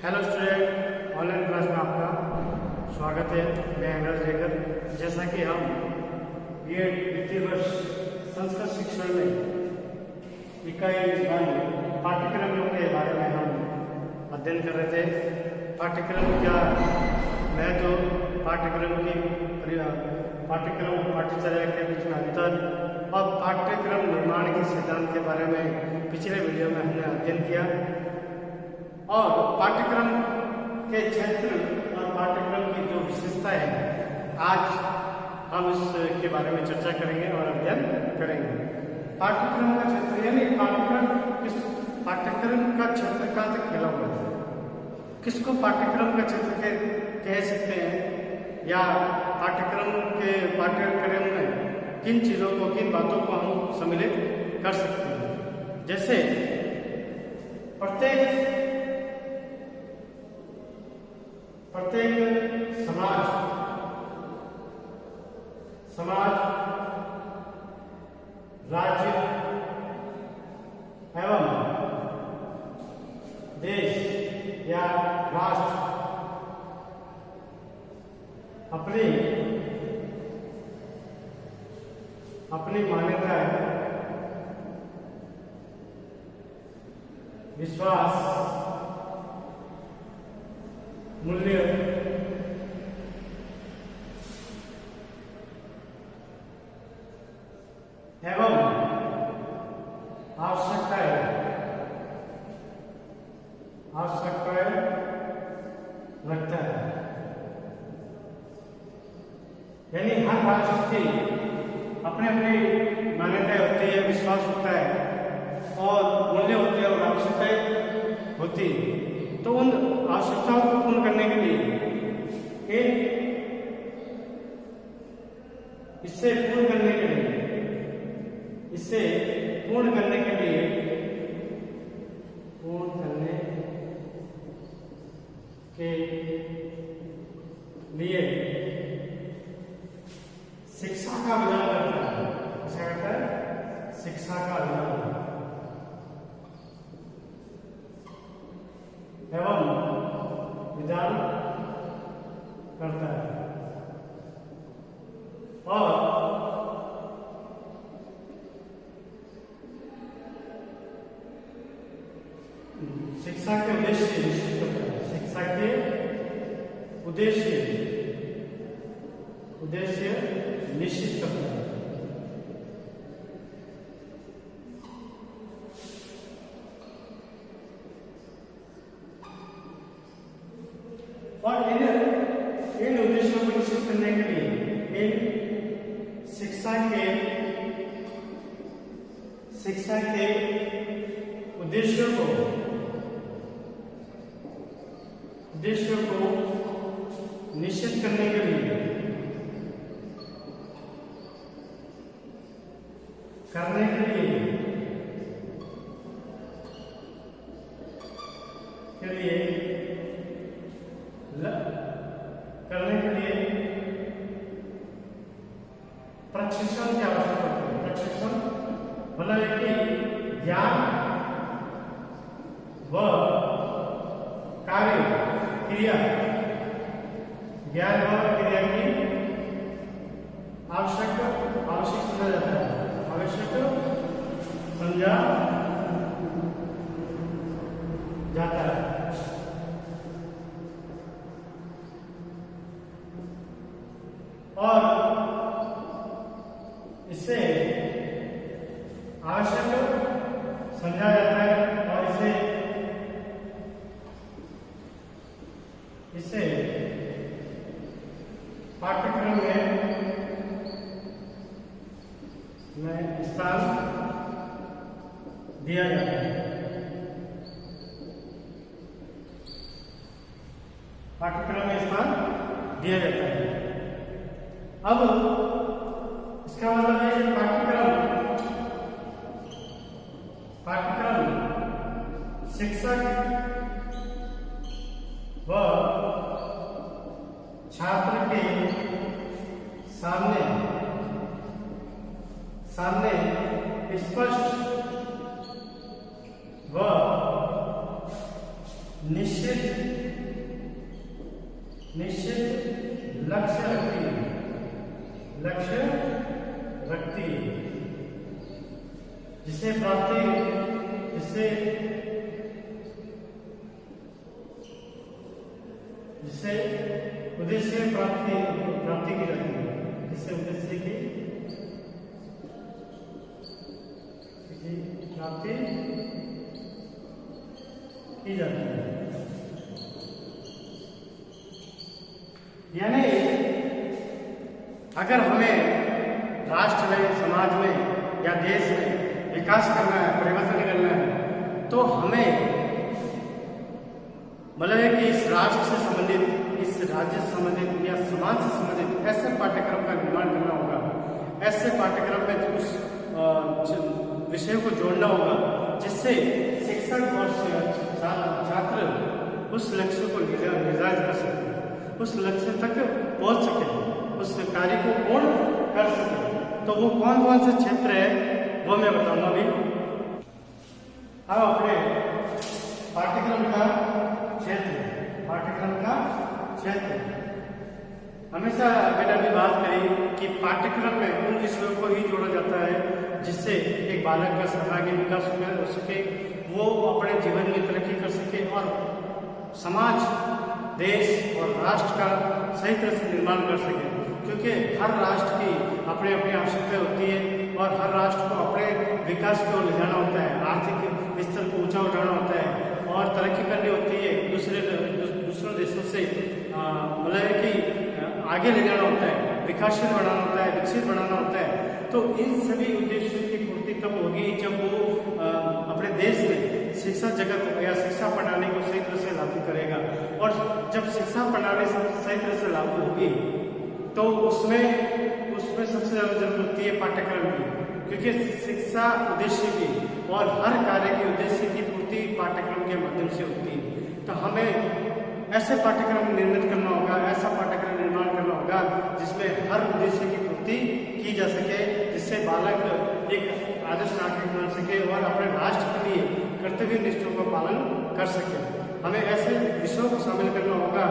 Hello student, online class में आपका स्वागत है। मैं एंड्रॉइड लेकर जैसा कि हम बीएड द्वितीय वर्ष संस्कृत शिक्षण में इकाई पाठ्यक्रमों के बारे में हम अध्ययन कर रहे थे। पाठ्यक्रम क्या मैं तो पाठ्यक्रम और पाठ्यचर्या के बीच में अंतर और पाठ्यक्रम निर्माण के सिद्धांत के बारे में पिछले वीडियो में हमने अध्ययन किया और पाठ्यक्रम के क्षेत्र और पाठ्यक्रम की जो विशेषता है आज हम इसके बारे में चर्चा करेंगे और अध्ययन करेंगे। पाठ्यक्रम का क्षेत्र यानी पाठ्यक्रम का क्षेत्र कहाँ तक फैला हुआ है, किसको पाठ्यक्रम का क्षेत्र कह सकते हैं, या पाठ्यक्रम में किन चीज़ों को, किन बातों को हम सम्मिलित कर सकते हैं। जैसे प्रत्येक समाज, राज्य एवं देश या राष्ट्र अपनी मान्यताएं, विश्वास, मूल्य एवं आवश्यकताएं रखता है। यानी हर राष्ट्र की अपनी अपनी मान्यताएं होती है, विश्वास होता है और मूल्य होते हैं और आवश्यकताएं होती है। तो उन आवश्यकताओं को पूर्ण करने के लिए इसे पूर्ण करने के लिए शिक्षा का विधान करता है। क्या कहता है? शिक्षा का विधान एवं विधान करता है और शिक्षा के उद्देश्य निश्चित करता है। शिक्षा के उद्देश्य निश्चित करता है। और इन उद्देश्यों को निश्चित करने के लिए इन शिक्षा के उद्देश्यों को निश्चित करने के लिए प्रशिक्षण की आवश्यकता होती है। प्रशिक्षण मतलब कि ज्ञान व कार्य क्रिया की आवश्यक समझा जाता है। आवश्यक समझा जाता है। और इससे आवश्यक समझा जाता है और इसे पाठ्यक्रम में स्थान दिया जाता है। पाठ्यक्रम में स्थान दिया जाता है। अब इसका मतलब है कि पाठ्यक्रम शिक्षक व छात्र के सामने स्पष्ट व निश्चित निश्चित लक्ष्य रखती है, जिसे उद्देश्य प्राप्ति की जाती है, जिससे उद्देश्य की प्राप्ति की जाती है। यानी अगर हमें राष्ट्र में, समाज में या देश में विकास करना है, परिवर्तन करना है, तो हमें मतलब है कि इस राष्ट्र से संबंधित, इस राज्य से संबंधित या समाज से संबंधित ऐसे पाठ्यक्रम का निर्माण करना होगा। ऐसे पाठ्यक्रम में उस विषय को जोड़ना होगा जिससे शिक्षक और छात्र उस लक्ष्य को निर्धारित कर सके, उस लक्ष्य तक पहुंच सके, उस कार्य को पूर्ण कर सके। तो वो कौन कौन से क्षेत्र है वो मैं बताऊंगा अभी। अब अपने पाठ्यक्रम का क्षेत्र हमेशा बेटा भी बात करी कि पाठ्यक्रम में उन विषयों को ही जोड़ा जाता है जिससे एक बालक का सर्वांगीण विकास हो सके, वो अपने जीवन में तरक्की कर सके और समाज, देश और राष्ट्र का सही तरह से निर्माण कर सके। क्योंकि हर राष्ट्र की अपनी अपनी आवश्यकता होती है और हर राष्ट्र को अपने विकास की ओर ले जाना होता है, आर्थिक स्तर को ऊंचा उठाना होता है और तरक्की करनी होती है, दूसरों देशों से मतलब है कि आगे ले जाना होता है, विकासशील बनाना होता है, विकसित बनाना होता है। तो इन सभी उद्देश्यों की पूर्ति तब होगी जब वो अपने देश में शिक्षा जगत या शिक्षा प्रणाली को सही तरह से लागू करेगा। और जब शिक्षा प्रणाली सही तरह से लागू होगी तो उसमें सबसे ज्यादा जरूरत होती है पाठ्यक्रम की, क्योंकि शिक्षा उद्देश्य की और हर कार्य के उद्देश्य की पूर्ति पाठ्यक्रम के माध्यम से होती है। तो हमें ऐसे पाठ्यक्रम निर्मित करना होगा, ऐसा पाठ्यक्रम निर्माण करना होगा जिसमें हर उद्देश्य की पूर्ति की जा सके, जिससे बालक एक आदर्श नागरिक बन सके और अपने राष्ट्र के लिए कर्तव्य निष्ठों का पालन कर सके। हमें ऐसे विषयों को शामिल करना होगा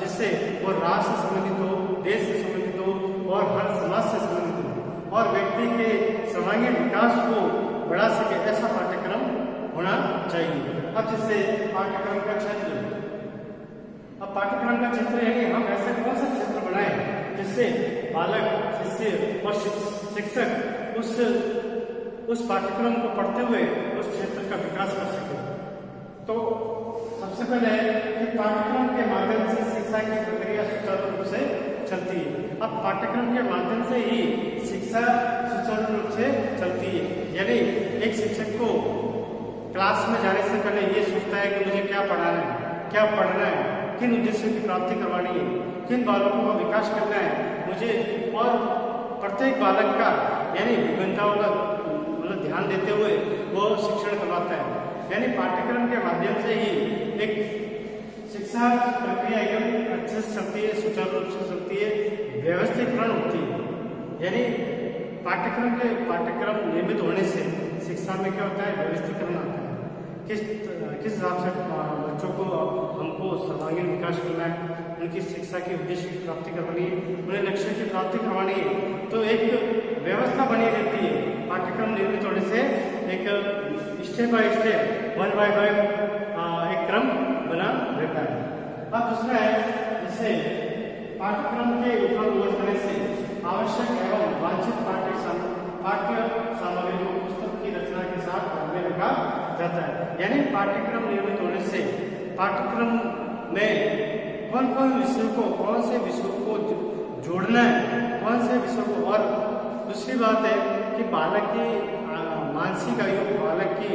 जिससे वो राष्ट्र से संबंधित हो, देश से संबंधित हो और हर समाज से संबंधित हो और व्यक्ति के सर्वांगीण विकास को बढ़ा सके। ऐसा पाठ्यक्रम होना चाहिए। अब जिससे पाठ्यक्रम का क्षेत्र, अब पाठ्यक्रम का क्षेत्र यानी हम ऐसे कौन सा क्षेत्र बनाए जिससे बालक, शिष्य और शिक्षक उस पाठ्यक्रम को पढ़ते हुए उस क्षेत्र का विकास कर सके। तो सबसे पहले कि पाठ्यक्रम के माध्यम से शिक्षा की प्रक्रिया सुचारू रूप से चलती है। अब पाठ्यक्रम के माध्यम से ही शिक्षा सुचारू रूप से चलती है। यानी एक शिक्षक को क्लास में जाने से पहले ये सोचता है कि मुझे क्या पढ़ाना है, क्या पढ़ना है, किन उद्देश्यों की प्राप्ति करवानी है, किन बालकों का विकास करना है मुझे, और प्रत्येक बालक का यानी विभिन्नताओं का मतलब ध्यान देते हुए वो शिक्षण करवाता है। यानी पाठ्यक्रम के माध्यम से ही एक शिक्षा प्रक्रिया एकदम अच्छे से चलती है, सुचारू रूप से चलती है, व्यवस्थीकरण होती है। यानी पाठ्यक्रम नियमित होने से शिक्षा में क्या होता है, व्यवस्थीकरण आता है। किस हिसाब से बच्चों को हमको सर्वांगीण विकास करना है, उनकी शिक्षा की उद्देश्य की प्राप्ति करवानी है, उन्हें लक्ष्य की प्राप्ति करवानी है, तो एक व्यवस्था बनी रहती है। पाठ्यक्रम निर्मित होने से एक step by step, one by one एक क्रम बना रहता है। अब दूसरा है जैसे पाठ्यक्रम के ऊपर बोझ करने से आवश्यक एवं वांछित पाठ्य सामग्री को पुस्तक की रचना के साथ पढ़ने रखा जाता है। यानी पाठ्यक्रम निर्मित होने से पाठ्यक्रम में कौन से विषयों को जोड़ना है, कौन से विषयों को, और दूसरी बात है कि बालक की मानसिक आयु, बालक की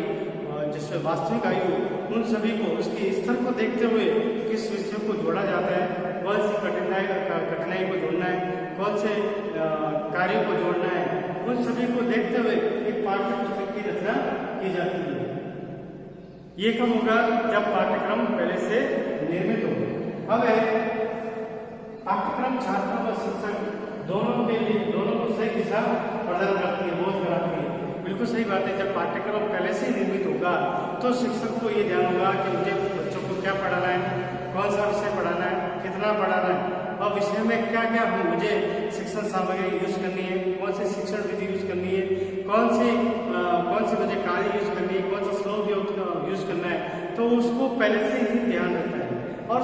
जैसे वास्तविक आयु, उन सभी को उसके स्तर को देखते हुए किस विषय को जोड़ा जाता है, कौन सी कठिनाई को जोड़ना है, कौन से कार्यों को जोड़ना है, उन सभी को देखते हुए एक पाठ्य पुस्तक की रचना की जाती है। ये कब होगा, जब पाठ्यक्रम पहले से निर्मित हो। अब पाठ्यक्रम छात्रों और शिक्षक दोनों को सही दिशा प्रदान करती है, बोध कराती है। बिल्कुल सही बात है। जब पाठ्यक्रम पहले से निर्मित होगा तो शिक्षक को ये ध्यान होगा कि मुझे बच्चों को क्या पढ़ाना है, कौन सा विषय पढ़ाना है, कितना पढ़ाना है और विषय में क्या क्या मुझे शिक्षण सामग्री यूज करनी है, कौन सी शिक्षण विधि यूज करनी है, कौन सी मुझे कहानी यूज करनी है, कौन सा श्लोक यूज करना है, तो उसको पहले से ही ध्यान रखता है। और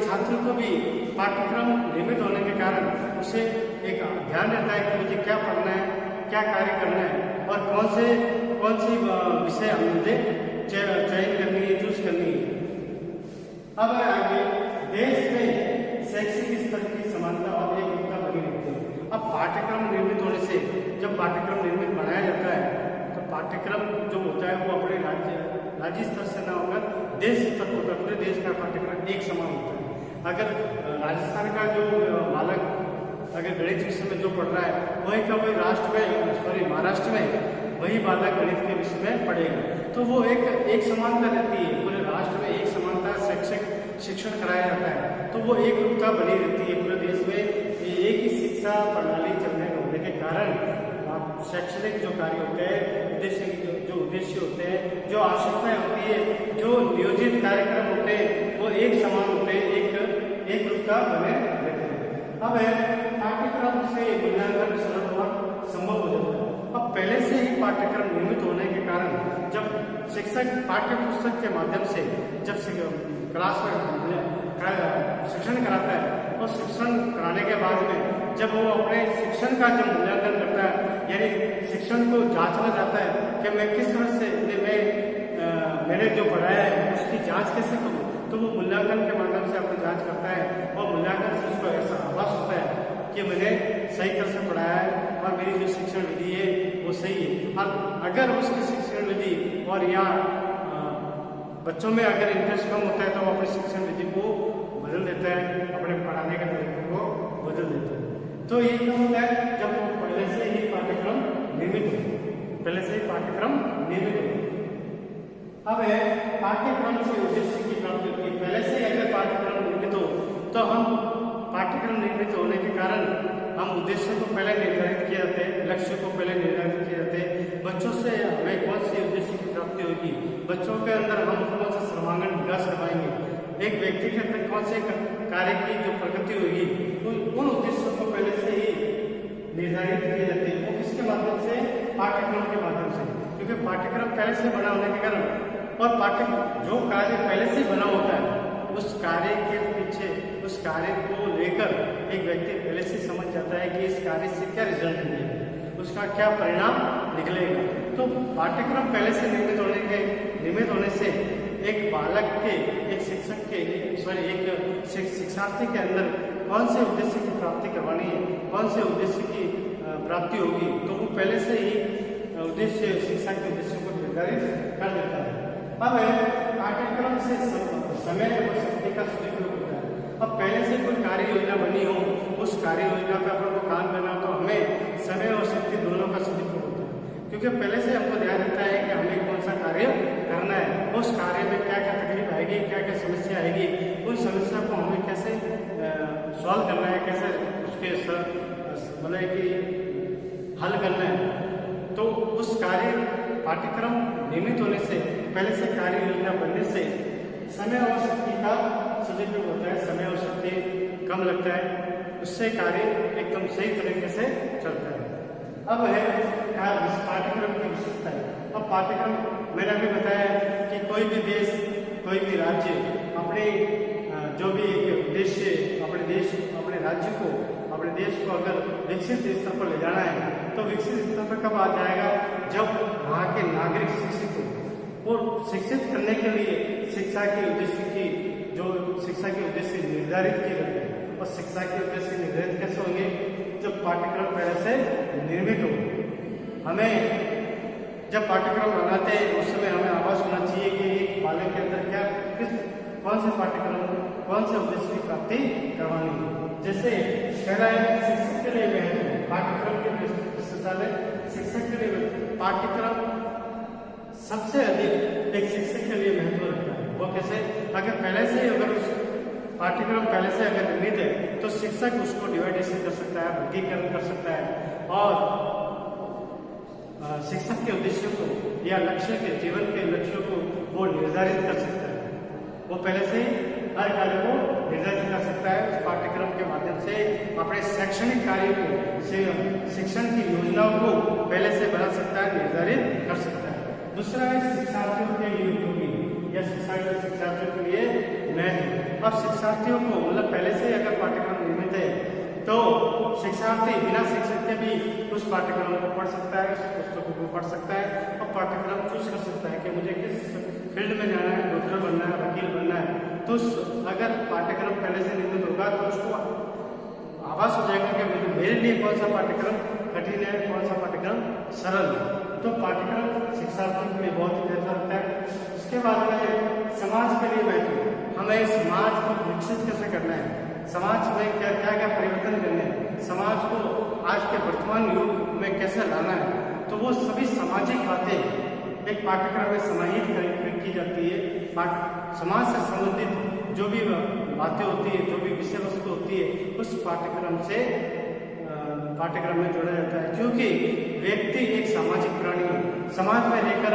छात्र को भी पाठ्यक्रम नियमित होने के कारण उसे एक ध्यान रहता है कि मुझे क्या पढ़ना है, क्या कार्य करना है और कौन सी विषय मुझे चयन करनी है, चूज करनी है। अब आगे देश में शैक्षिक स्तर की समानता और एकरूपता बनी रहती है। अब पाठ्यक्रम निर्मित होने से, जब पाठ्यक्रम निर्मित बनाया जाता है तो पाठ्यक्रम जो होता है वो अपने राज्य स्तर से ना होकर देश स्तर पर होता है। पूरे देश का पाठ्यक्रम एक समान होता है। अगर राजस्थान का जो बालक अगर गणित विषय में जो पढ़ रहा है वही का वही महाराष्ट्र में वही बालक गणित के विषय में पढ़ेगा, तो वो एक समानता रहती है। पूरे राष्ट्र में एक समानता शिक्षण कराया जाता है, तो वो एक रूपता बनी रहती है। पूरे देश में एक ही शिक्षा प्रणाली चलने होने के कारण शैक्षणिक जो कार्य होते हैं, जो उद्देश्य होते हैं, जो आवश्यकताएं होती है, जो नियोजित कार्यक्रम होते हैं, वो एक समान होते हैं, एक रूपता बने रहते हैं। अब पाठ्यक्रम से मूल्यांकन सरल और संभव हो जाता है। अब पहले से ही पाठ्यक्रम निर्मित होने के कारण जब शिक्षक पाठ्य पुस्तक के माध्यम से जब क्लास में शिक्षण कराता है और शिक्षण कराने के बाद में जब वो अपने शिक्षण का जब मूल्यांकन करता है, यानी शिक्षण को जांचना चाहता है कि मैं किस तरह से मैंने जो पढ़ाया है उसकी जांच कैसे करूँ, तो वो मूल्यांकन के माध्यम से अपनी जांच करता है और मूल्यांकन से उसको ऐसा आभास होता है कि मैंने सही तरह से पढ़ाया है और मेरी जो शिक्षण विधि है वो सही है। और अगर उसकी शिक्षण विधि और या बच्चों में अगर इंटरेस्ट कम होता है तो वो अपनी शिक्षण विधि को बदल देता है, अपने पढ़ाने के तरीके को बदल देता है। तो ये क्या होता है, जब वो पहले से ही पाठ्यक्रम निर्मित हो। अब पाठ्यक्रम से उद्देश्य की प्राप्ति होती है। पहले से अगर पाठ्यक्रम निर्मित हो तो हम पाठ्यक्रम निर्मित होने के कारण हम उद्देश्यों को पहले निर्धारित किए जाते हैं, लक्ष्यों को पहले निर्धारित किए जाते हैं। बच्चों से हमें कौन सी उद्देश्य की प्राप्ति होगी, बच्चों के अंदर हम कौन सा सर्वांगीण विकास करवाएंगे, एक व्यक्ति के अंदर कौन से कार्य की जो प्रगति होगी, उन उद्देश्यों को पहले से ही निर्धारित किए जाते हैं। वो किसके माध्यम से, पाठ्यक्रम के माध्यम से, क्योंकि पाठ्यक्रम पहले से बना होने के कारण और जो कार्य पहले से बना होता है उस कार्य के पीछे, उस कार्य को लेकर एक व्यक्ति पहले से समझ जाता है कि इस कार्य से क्या रिजल्ट निकलेगा, उसका क्या परिणाम निकलेगा। तो पाठ्यक्रम पहले से निर्मित होने से एक बालक के, एक शिक्षक के, एक शिक्षार्थी के अंदर कौन से उद्देश्य की प्राप्ति करवानी है, कौन से उद्देश्य की प्राप्ति होगी, तो वो पहले से ही शिक्षा के उद्देश्यों को निर्धारित कर देता है। अब पाठ्यक्रम से समय और शक्ति का सदुपयोग होता है। अब पहले से कोई कार्य योजना बनी हो, उस कार्य योजना पर अपन को काम करना हो तो हमें समय और शक्ति दोनों का सदुपयोग होता है, क्योंकि पहले से हमको ध्यान रहता है कि हमें कौन सा कार्य करना है, उस कार्य में क्या क्या तकलीफ आएगी, क्या क्या समस्या आएगी, उन समस्या को हमें कैसे सॉल्व करना है, कैसे उसके मतलब कि हल करना है। तो उस कार्य पाठ्यक्रम नियमित होने से, पहले से कार्य योजना बनने से समय और शक्ति का सदुपयोग होता है, समय और शक्ति कम लगता है, उससे कार्य एकदम सही तरीके से चलता है। अब है पाठ्यक्रम की विशेषता है। अब पाठ्यक्रम मैंने अभी बताया कि कोई भी देश, कोई भी राज्य अपने जो भी एक उद्देश्य अपने राज्य को, अपने देश को अगर विकसित स्तर पर ले जाना है तो विकसित स्तर पर कब आ जाएगा, जब वहाँ के नागरिक शिक्षित हो। और शिक्षित करने के लिए शिक्षा के उद्देश्य निर्धारित किए जाते हैं। और शिक्षा के उद्देश्य निर्धारित कैसे होंगे, जब पाठ्यक्रम पहले से निर्मित हो। हमें जब पाठ्यक्रम बनाते हैं उस समय हमें आभास होना चाहिए कि एक बालक के अंदर कौन से पाठ्यक्रम, कौन से उद्देश्य की प्राप्ति करवानी है। जैसे पहला है शिक्षक के लिए महत्व, पाठ्यक्रम के विशेषता में शिक्षक के लिए पाठ्यक्रम सबसे अधिक एक शिक्षक के लिए महत्व रखता है। वो कैसे, अगर पहले से अगर उस पाठ्यक्रम पहले से अगर निर्मित है तो शिक्षक उसको डिवाइडेशन कर सकता है, वर्गीकरण कर सकता है और शिक्षक के उद्देश्यों को या लक्ष्य के जीवन के लक्ष्यों को वो निर्धारित कर सकता है। वो पहले से ही हर कार्य को निर्धारित कर सकता है। उस पाठ्यक्रम के माध्यम से अपने शैक्षणिक कार्य को, शिक्षण की योजनाओं को पहले से बना सकता है, निर्धारित कर सकता है। दूसरा है शिक्षार्थियों के लिए उपयोगी या शिक्षार्थियों के लिए महत्व। अब शिक्षार्थियों को मतलब पहले से अगर पाठ्यक्रम निर्मित है तो शिक्षार्थी बिना शिक्षक के भी उस पाठ्यक्रम को पढ़ सकता है, उस पुस्तकों को पढ़ सकता है और पाठ्यक्रम चूज कर सकता है कि मुझे किस फील्ड में जाना है, डॉक्टर बनना है, वकील बनना है। तो अगर पाठ्यक्रम पहले से निर्मित होगा तो उसको आभास हो जाएगा कि मेरे लिए कौन सा पाठ्यक्रम कठिन है, कौन सा पाठ्यक्रम सरल है। तो पाठ्यक्रम शिक्षार्थियों के लिए बहुत ही बेहतर होता है। उसके बाद में समाज के लिए महत्व, हमें समाज को विकसित कैसे करना है, समाज में क्या क्या परिवर्तन करने हैं, समाज को आज के वर्तमान युग में कैसे लाना है, तो वो सभी सामाजिक बातें एक पाठ्यक्रम में समाहित की जाती है। समाज से संबंधित जो भी बातें होती है, जो भी विषय वस्तु होती है, उस पाठ्यक्रम में जोड़ा जाता है। क्योंकि व्यक्ति एक सामाजिक प्राणी है, समाज में रहकर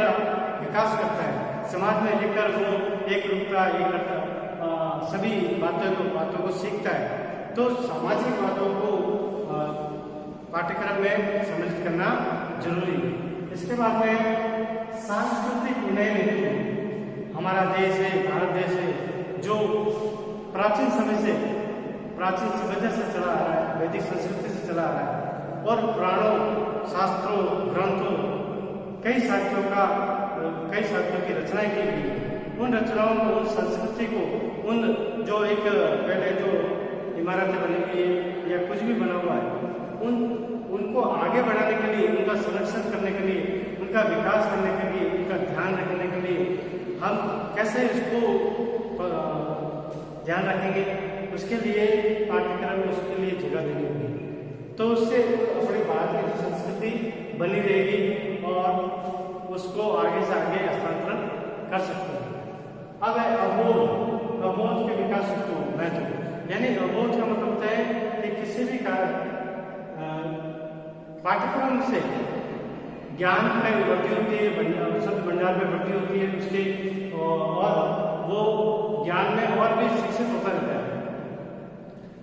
विकास करता है, समाज में रहकर वो एक रूपता, एक सभी बातों को सीखता है। तो सामाजिक बातों को पाठ्यक्रम में सम्मिलित करना जरूरी है। इसके बाद में सांस्कृतिक उन्नयन, हमारा देश है, भारत देश है, जो प्राचीन सभ्यता से चला आ रहा है, वैदिक संस्कृति से चला आ रहा है और पुराणों, शास्त्रों, ग्रंथों, कई साहित्यों की रचनाएं की गई। उन रचनाओं को, उन संस्कृति को, उन जो एक पहले जो इमारतें बनी हुई है या कुछ भी बना हुआ है, उनको आगे बढ़ाने के लिए, उनका संरक्षण करने के लिए, उनका विकास करने के लिए, उनका ध्यान रखने के लिए हम कैसे इसको ध्यान रखेंगे, उसके लिए पाठ्यक्रम में उसके लिए जगह देनी होगी। तो उससे अपनी भारत की संस्कृति बनी रहेगी और उसको आगे से आगे हस्तांतरण कर सकते हैं। अब है अबोध के विकास को महत्व, यानी अबोध का मतलब होता है कि किसी भी पाठ्यक्रम से ज्ञान में वृद्धि होती है, शब्द भंडार में वृद्धि होती है उसके, और वो ज्ञान में और भी शिक्षित होता रहता है।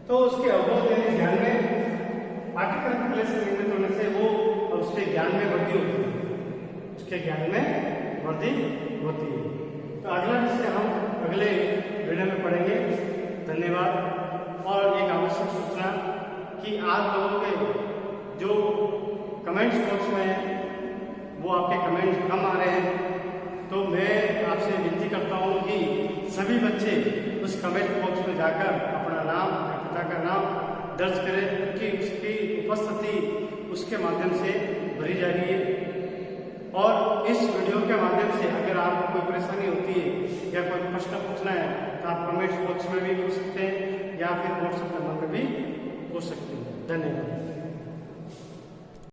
तो उसके अबोध यानी ज्ञान में पाठ्यक्रम पहले से निर्मित होने से वो उसके ज्ञान में वृद्धि होती है, उसके ज्ञान में वृद्धि होती है। तो अगला विषय हम अगले वीडियो में पढ़ेंगे। धन्यवाद। और एक आवश्यक सूचना कि आप लोगों के जो कमेंट्स बॉक्स में है वो आपके कमेंट्स कम आ रहे हैं, तो मैं आपसे विनती करता हूँ कि सभी बच्चे उस कमेंट बॉक्स में जाकर अपना नाम, पिता का नाम दर्ज करें, क्योंकि उसकी उपस्थिति उसके माध्यम से भरी जा रही है। और इस वीडियो के माध्यम से अगर आपको कोई परेशानी होती है या कोई प्रश्न पूछना है तो आप कमेंट्स बॉक्स में भी पूछ सकते हैं या फिर व्हाट्सएप नंबर पर भी पूछ सकते हैं। धन्यवाद।